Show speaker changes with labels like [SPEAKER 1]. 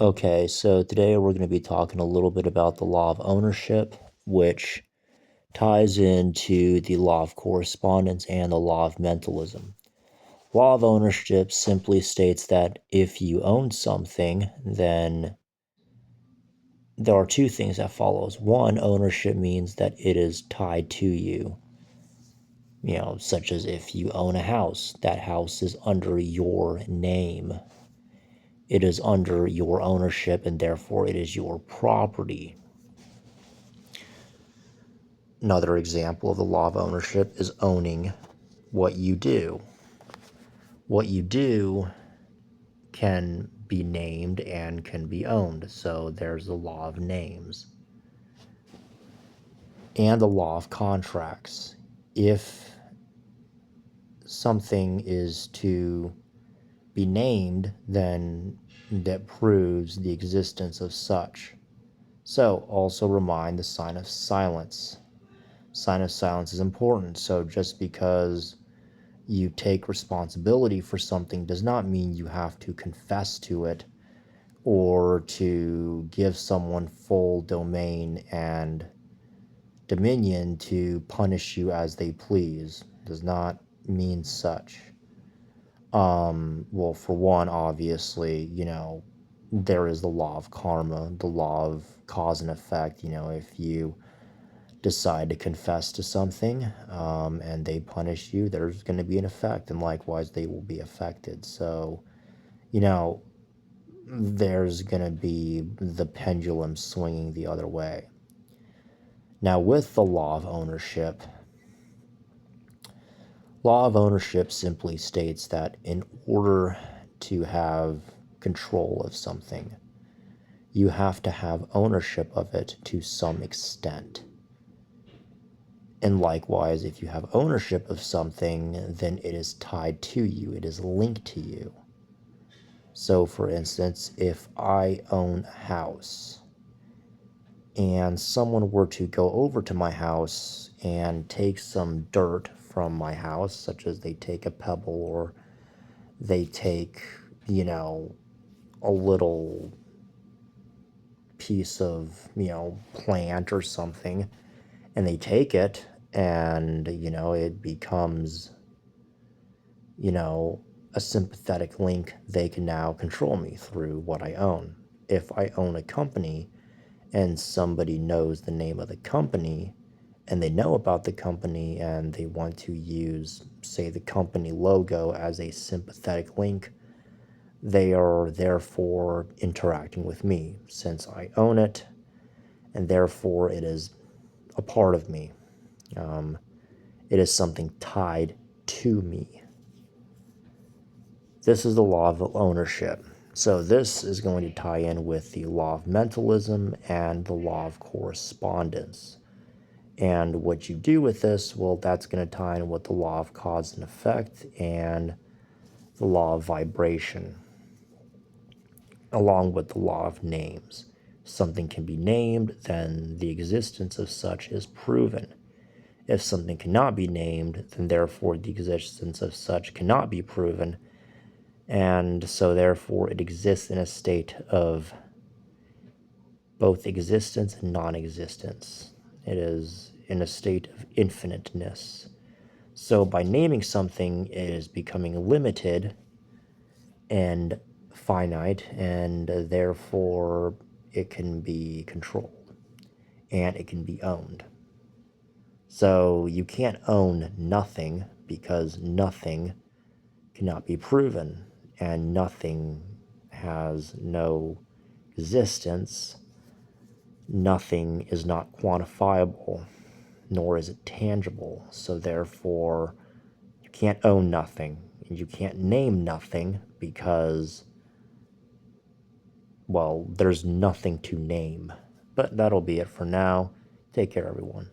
[SPEAKER 1] Okay, so today we're going to be talking a little bit about the law of ownership, which ties into the law of correspondence and the law of mentalism. Law of ownership simply states that if you own something, then there are two things that follows. One, ownership means that it is tied to you. Such as if you own a house, that house is under your name. It is under your ownership and therefore it is your property. Another example of the law of ownership is owning what you do. What you do can be named and can be owned. So there's the law of names. And the law of contracts. If something is to be named, then that proves the existence of such. So also remind the sign of silence. Sign of silence is important. So just because you take responsibility for something does not mean you have to confess to it or to give someone full domain and dominion to punish you as they please. Does not mean such. Well, for one, obviously, there is the law of karma, the law of cause and effect. If you decide to confess to something and they punish you, there's going to be an effect, and likewise they will be affected. So there's going to be the pendulum swinging the other way. Now, with the law of ownership simply states that in order to have control of something, you have to have ownership of it to some extent. And likewise, if you have ownership of something, then it is tied to you, it is linked to you. So, for instance, if I own a house and someone were to go over to my house and take some dirt from my house, such as they take a pebble or they take, a little piece of, plant or something, and they take it and, it becomes, a sympathetic link, they can now control me through what I own. If I own a company and somebody knows the name of the company and they know about the company and they want to use, say, the company logo as a sympathetic link, they are therefore interacting with me since I own it, and therefore it is a part of me. It is something tied to me. This is the law of ownership. So this is going to tie in with the law of mentalism and the law of correspondence. And what you do with this, well, that's going to tie in with the law of cause and effect and the law of vibration, along with the law of names. Something can be named, then the existence of such is proven. If something cannot be named, then therefore the existence of such cannot be proven, and so therefore it exists in a state of both existence and non-existence. It is in a state of infiniteness. So by naming something, it is becoming limited and finite, and therefore it can be controlled and it can be owned. So you can't own nothing because nothing cannot be proven, and nothing has no existence. Nothing is not quantifiable, nor is it tangible. So therefore, you can't own nothing, and you can't name nothing because, well, there's nothing to name. But that'll be it for now. Take care, everyone.